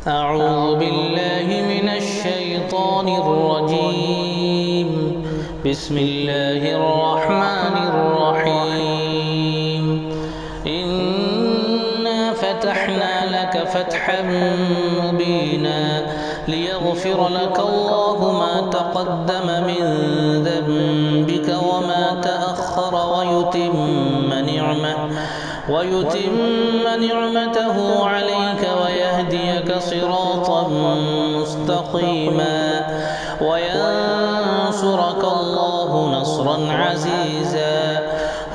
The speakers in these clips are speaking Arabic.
أعوذ بالله من الشيطان الرجيم. بسم الله الرحمن الرحيم. إنا فتحنا لك فتحا مبينا ليغفر لك الله ما تقدم من ذنبك وما تأخر ويتم نعمته عليك ويهديك صراطا مستقيما وينصرك الله نصرا عزيزا.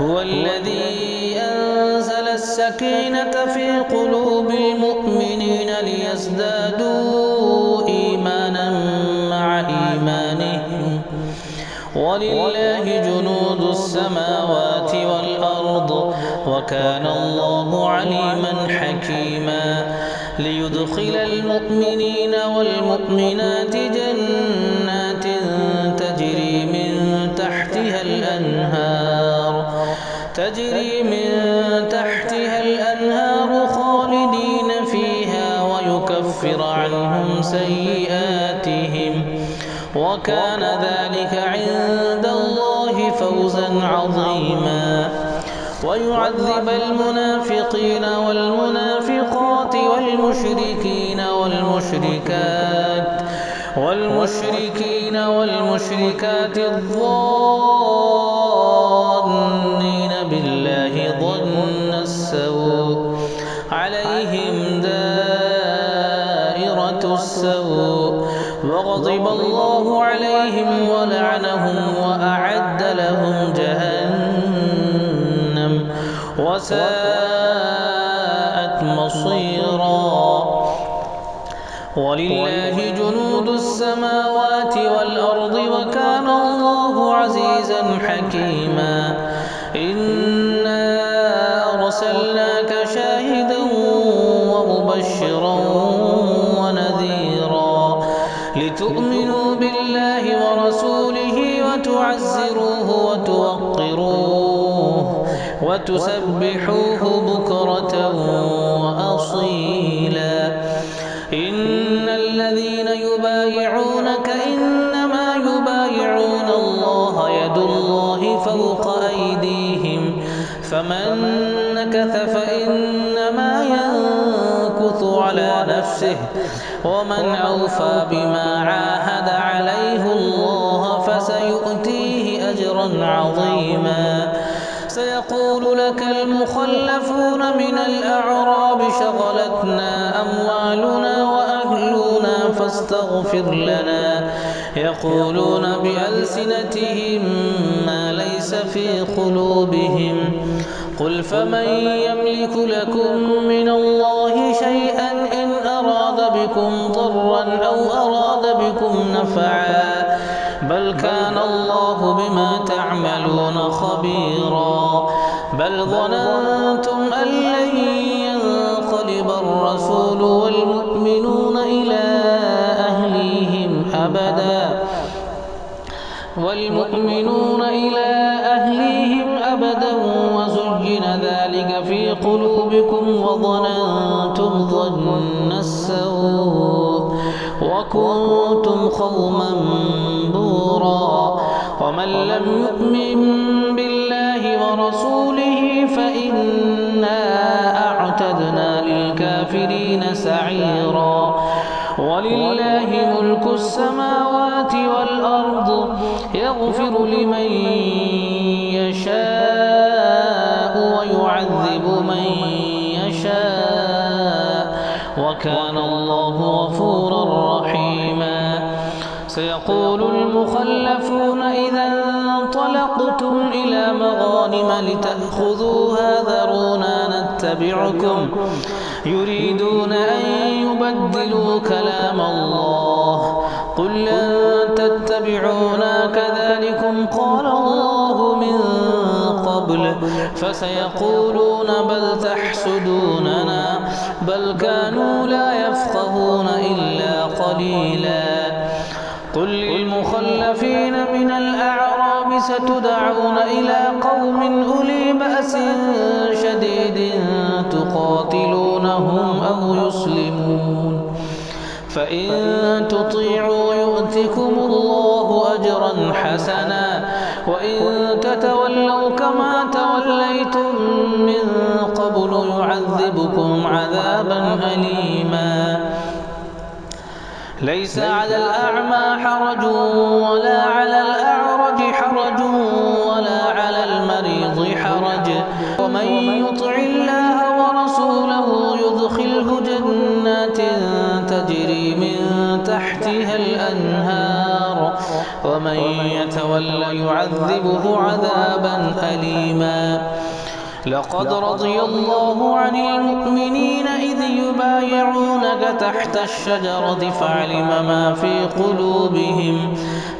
هو الذي أنزل السكينة في قلوب المؤمنين ليزدادوا إيمانا مع إيمانهم ولله جنود السماوات والأرض وكان الله عليما حكيما. ليدخل المؤمنين والمؤمنات جنات تجري من تحتها الأنهار خالدين فيها ويكفر عنهم سيئاتهم وكان ذلك عند الله فوزا عظيما. ويعذب المنافقين والمنافقات والمشركات الظانين بالله ظن السوء عليهم دائرة السوء وغضب الله عليهم ولعنهم وأعد لهم جهنم وساءت مصيرا. ولله جنود السماوات والأرض وكان الله عزيزا حكيما. إنا أرسلناك شاهدا ومبشرا ونذيرا لتؤمنوا بالله ورسوله وتعزروه وتوقروه وتسبحوه بكرة وأصيلا. إن الذين يبايعونك إنما يبايعون الله يد الله فوق أيديهم فمن نكث فإنما ينكث على نفسه ومن أوفى بما عاهد عليه الله فسيؤتيه أجرا عظيما. سيقول لك المخلفون من الأعراب شغلتنا أموالنا وأهلنا فاستغفر لنا يقولون بألسنتهم ما ليس في قلوبهم قل فمن يملك لكم من الله شيئا إن أراد بكم ضرا أو أراد بكم نفعا بل كان الله بما تعملون خبيرا. بل ظننتم أن لن ينقلب الرسول والمؤمنون إلى أهليهم أبدا وزين ذلك في قلوبكم وظننتم ظن السوء وكنتم قوما بورا. ومن لم يؤمن بالله ورسوله فإنا أعتدنا للكافرين سعيرا. ولله ملك السماوات والأرض يغفر لمن يشاء ويعذب من يشاء وكان الله غفورا رحيما. سيقول المخلفون إذا انطلقتم إلى مغانم لتأخذوها ذرونا نتبعكم يريدون أن يبدلوا كلام الله قل لن تتبعونا كذلكم قال الله من قبل فسيقولون بل تحسدوننا بل كانوا لا يفقهون إلا قليلا. قل للمخلفين من الأعراب ستدعون إلى قوم أولي بأس شديد تقاتلونهم أو يسلمون فإن تطيعوا يؤتكم الله أجرا حسنا وإن تتولوا كما توليتم من قبل يعذبكم عذابا أليما ليس على الأعمى حرج ولا على الأعرج حرج ولا على المريض حرج ومن يطع الله ورسوله يدخله جنات تجري من تحتها الأنهار ومن يتول يعذبه عذابا أليما لقد رضي الله عن المؤمنين إذ يبايعونك تحت الشجرة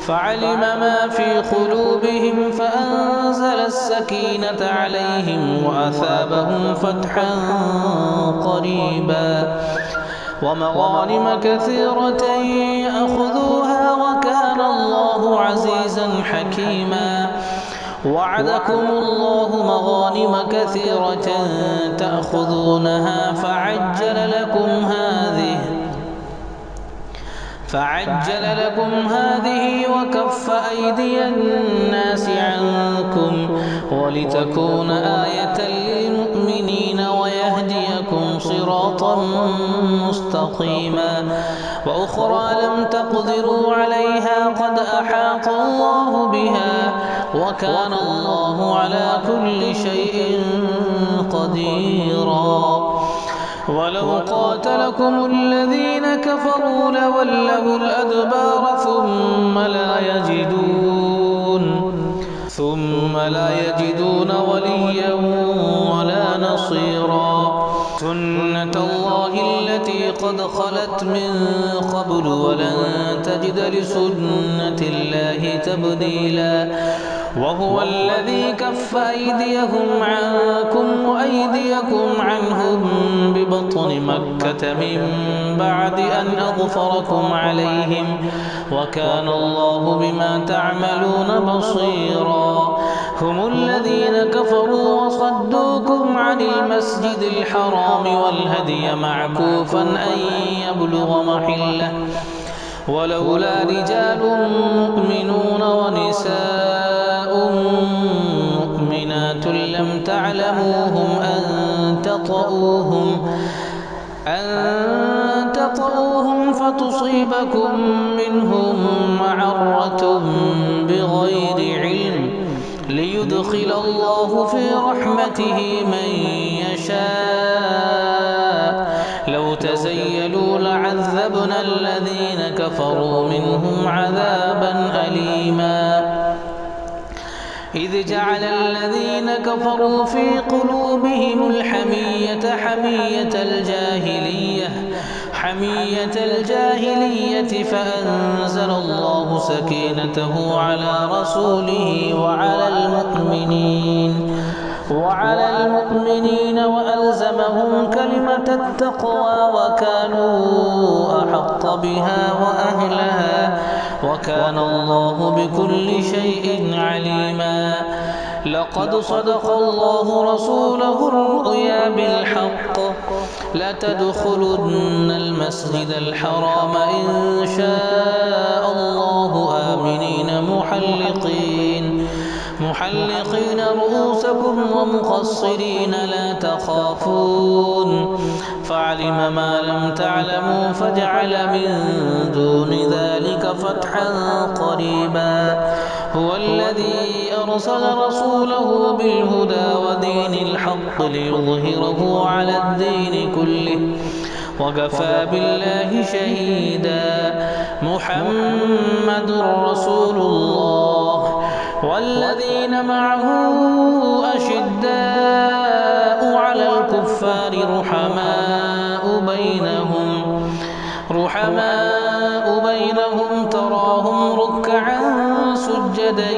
فعلم ما في قلوبهم فأنزل السكينة عليهم وأثابهم فتحا قريبا ومغانم كثيرة يأخذوها وكان الله عزيزا حكيما وعدكم الله مغانم كثيرة تأخذونها فعجل لكم هذه وكف أيدي الناس عنكم ولتكون آية للمؤمنين ويهديكم صراطا مستقيما وأخرى لم تقدروا عليها قد أحاط الله بها وكان الله على كل شيء قديرا ولو قاتلكم الذين كفروا لولوا الأدبار ثم لا يجدون وليا ولا نصيرا سنة الله التي قد خلت من قبل ولن تجد لسنة الله تبديلا وهو الذي كف أيديهم عنكم وأيديكم عنهم ببطن مكة من بعد أن أظفركم عليهم وكان الله بما تعملون بصيرا هم الذين كفروا وصدوكم عن المسجد الحرام والهدي معكوفا أن يبلغ محله ولولا رجال مؤمنون ونساء مؤمنات لم تعلموهم أن تطؤوهم فتصيبكم منهم معرة بغير علم ليدخل الله في رحمته من يشاء لو تزيلوا لعذبنا الذين كفروا منهم عذابا أليما إذ جعل الذين كفروا في قلوبهم الحمية حمية الجاهلية فأنزل الله سكينته على رسوله وعلى المؤمنين وألزمهم كلمة التقوى وكانوا أحق بها وأهلها وكان الله بكل شيء عليما لقد صدق الله رسوله الرؤيا بالحق لتدخلن المسجد الحرام إن شاء الله آمنين محلقين رؤوسكم ومقصرين لا تخافون فعلم ما لم تعلموا فجعل من دون ذلك فتحا قريبا هو الذي أرسل رسوله بالهدى ودين الحق ليظهره على الدين كله وكفى بالله شهيدا محمد رسول الله والذين معه أشداء على الكفار رحماء بينهم تراهم ركعا سجدا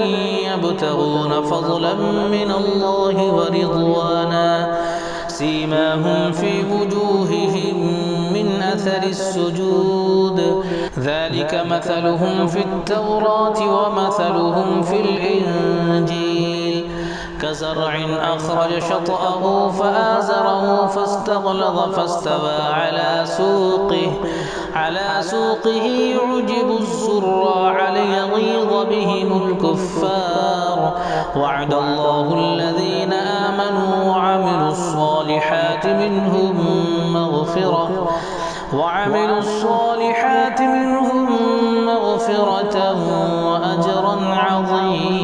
يبتغون فضلا من الله ورضوانا سيماهم في وجوههم من أثر السجود ذلك مثلهم في التوراة ومثلهم في الإنجيل كزرع أخرج شطأه فآزره فاستغلظ فاستوى على سوقه يعجب الزراع ليغيظ بهم الكفار. وعد الله الذين آمنوا وعملوا الصالحات منهم مغفرة وأجرا عظيما.